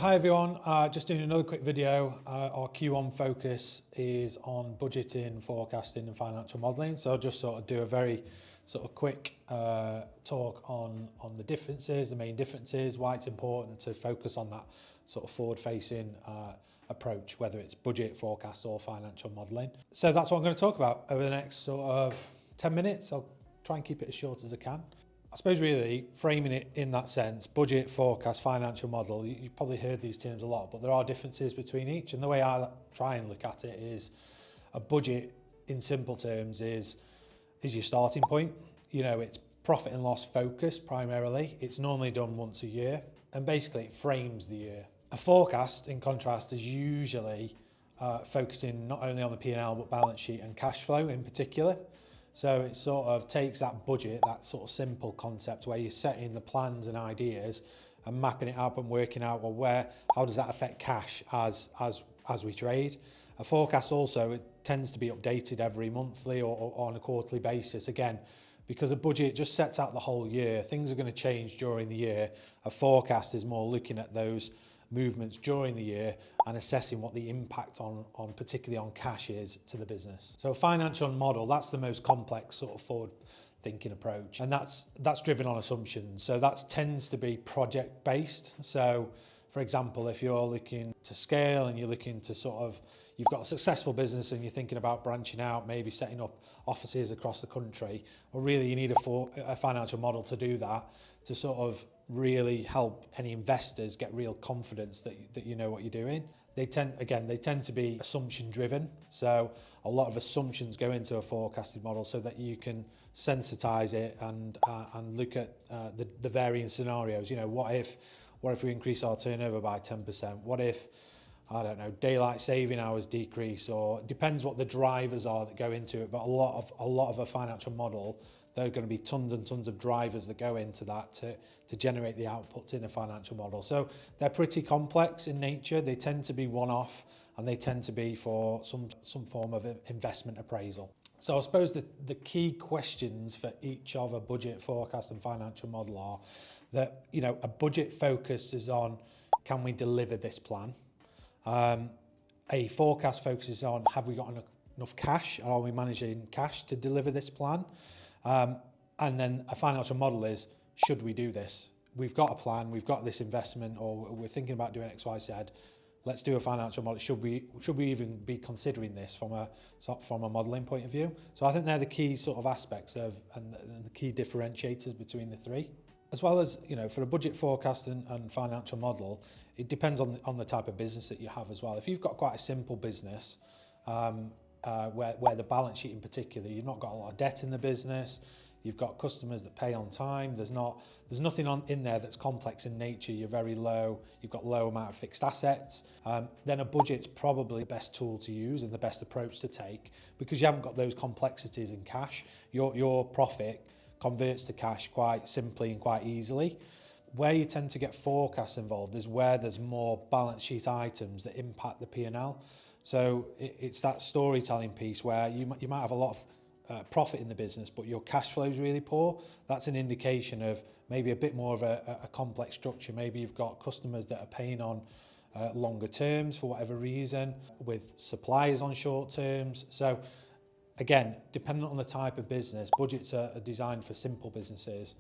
Hi everyone, just doing another quick video. Our Q1 focus is on budgeting, forecasting and financial modelling. So I'll just sort of do a very sort of quick talk on the differences, the main differences, why it's important to focus on that sort of forward-facing approach, whether it's budget, forecast or financial modelling. So that's what I'm going to talk about over the next sort of 10 minutes. I'll try and keep it as short as I can. I suppose really framing it in that sense, budget, forecast, financial model, you've probably heard these terms a lot, but there are differences between each. And the way I try and look at it is a budget in simple terms is your starting point. You know, it's profit and loss focused primarily. It's normally done once a year and basically it frames the year. A forecast, in contrast, is usually focusing not only on the P&L but balance sheet and cash flow in particular. So it sort of takes that budget, that sort of simple concept where you're setting the plans and ideas and mapping it up and working out, well, how does that affect cash as we trade? A forecast also, it tends to be updated every monthly or on a quarterly basis. Again, because a budget just sets out the whole year, things are going to change during the year. A forecast is more looking at those movements during the year and assessing what the impact on particularly on cash is to the business. So a financial model, that's the most complex sort of forward thinking approach, and that's driven on assumptions. So that tends to be project based. So for example, if you're looking to scale and you're looking to sort of, you've got a successful business and you're thinking about branching out, maybe setting up offices across the country, well really you need a financial model to do that, to sort of really help any investors get real confidence that you know what you're doing. They tend to be assumption driven. So a lot of assumptions go into a forecasted model so that you can sensitize it and look at the varying scenarios. You know, what if we increase our turnover by 10%? What if, I don't know, daylight saving hours decrease? Or it depends what the drivers are that go into it. But a lot of a financial model, there are going to be tons and tons of drivers that go into that to generate the outputs in a financial model. So they're pretty complex in nature. They tend to be one-off and they tend to be for some form of investment appraisal. So I suppose the key questions for each of a budget, forecast and financial model are that, you know, a budget focuses on, can we deliver this plan? A forecast focuses on, have we got enough cash? Are we managing cash to deliver this plan? And then a financial model is, should we do this? We've got a plan, we've got this investment, or we're thinking about doing X, Y, Z. Let's do a financial model. Should we even be considering this from a modelling point of view? So I think they're the key sort of aspects and the key differentiators between the three. As well as, you know, for a budget, forecast and financial model, it depends on the type of business that you have as well. If you've got quite a simple business, where the balance sheet in particular, you've not got a lot of debt in the business, you've got customers that pay on time, there's nothing in there that's complex in nature, you're very low, you've got low amount of fixed assets, then a budget's probably the best tool to use and the best approach to take, because you haven't got those complexities in cash. Your profit converts to cash quite simply and quite easily. Where you tend to get forecasts involved is where there's more balance sheet items that impact the P&L. So it's that storytelling piece where you might have a lot of profit in the business, but your cash flow is really poor. That's an indication of maybe a bit more of a complex structure. Maybe you've got customers that are paying on longer terms for whatever reason, with suppliers on short terms. So again, depending on the type of business, budgets are designed for simple businesses.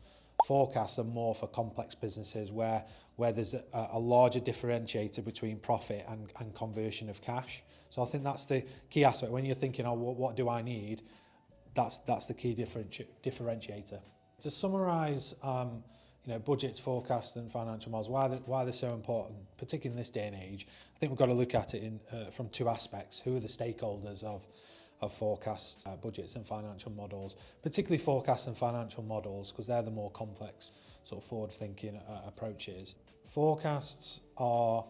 Forecasts are more for complex businesses where there's a larger differentiator between profit and conversion of cash. So I think that's the key aspect. When you're thinking, oh, what do I need? That's the key differentiator. To summarise, you know, budgets, forecasts and financial models, why they're so important, particularly in this day and age, I think we've got to look at it from two aspects. Who are the stakeholders of forecasts, budgets and financial models, particularly forecasts and financial models, because they're the more complex sort of forward-thinking approaches. Forecasts are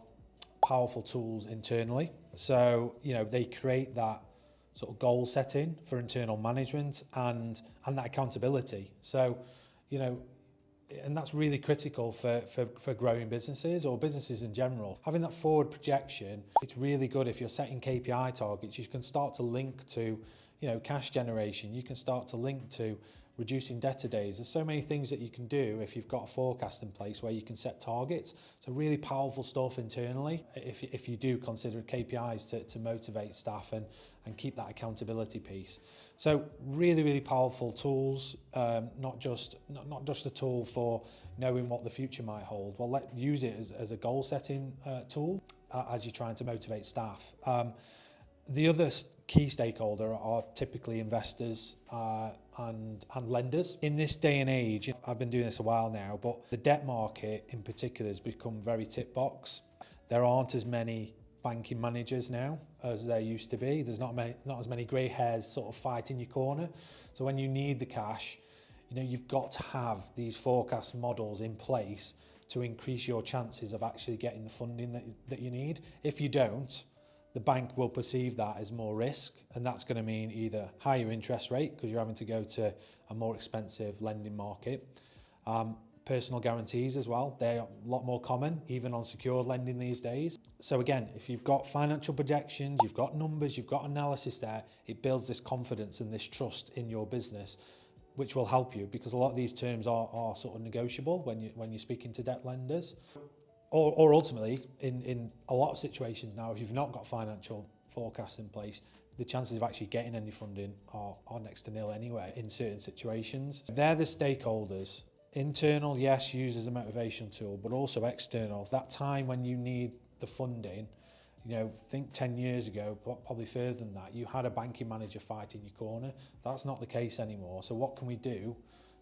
powerful tools internally. So, you know, they create that sort of goal setting for internal management and that accountability. So, you know, and that's really critical for growing businesses or businesses in general. Having that forward projection, it's really good if you're setting KPI targets. You can start to link to, you know, cash generation. You can start to link to reducing debtor days. There's so many things that you can do if you've got a forecast in place where you can set targets. So really powerful stuff internally if you do consider KPIs to motivate staff and keep that accountability piece. So really powerful tools, not just a tool for knowing what the future might hold. Well, use it as a goal setting tool as you're trying to motivate staff. The other key stakeholder are typically investors and lenders. In this day and age, I've been doing this a while now, but the debt market in particular has become very tip box. There aren't as many banking managers now as there used to be. There's not as many grey hairs sort of fighting your corner. So when you need the cash, you've got to have these forecast models in place to increase your chances of actually getting the funding that you need. If you don't, the bank will perceive that as more risk, and that's going to mean either higher interest rate because you're having to go to a more expensive lending market. Personal guarantees as well, they're a lot more common even on secured lending these days. So again, if you've got financial projections, you've got numbers, you've got analysis there, it builds this confidence and this trust in your business, which will help you because a lot of these terms are sort of negotiable when you're speaking to debt lenders. Or ultimately, in a lot of situations now, if you've not got financial forecasts in place, the chances of actually getting any funding are next to nil anyway in certain situations. They're the stakeholders. Internal, yes, used as a motivation tool, but also external. That time when you need the funding, think 10 years ago, probably further than that, you had a banking manager fighting your corner. That's not the case anymore. So what can we do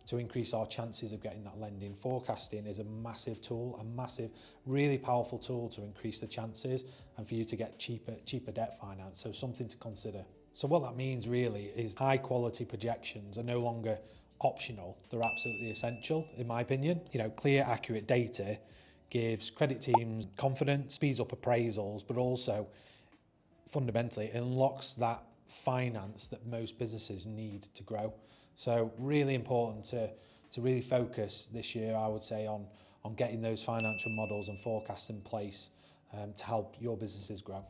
to increase our chances of getting that lending? Forecasting is a massive tool, a massive, really powerful tool to increase the chances and for you to get cheaper debt finance. So something to consider. So what that means really is high quality projections are no longer optional. They're absolutely essential, in my opinion. Clear, accurate data gives credit teams confidence, speeds up appraisals, but also fundamentally it unlocks that finance that most businesses need to grow. So really important to really focus this year, I would say, on getting those financial models and forecasts in place to help your businesses grow.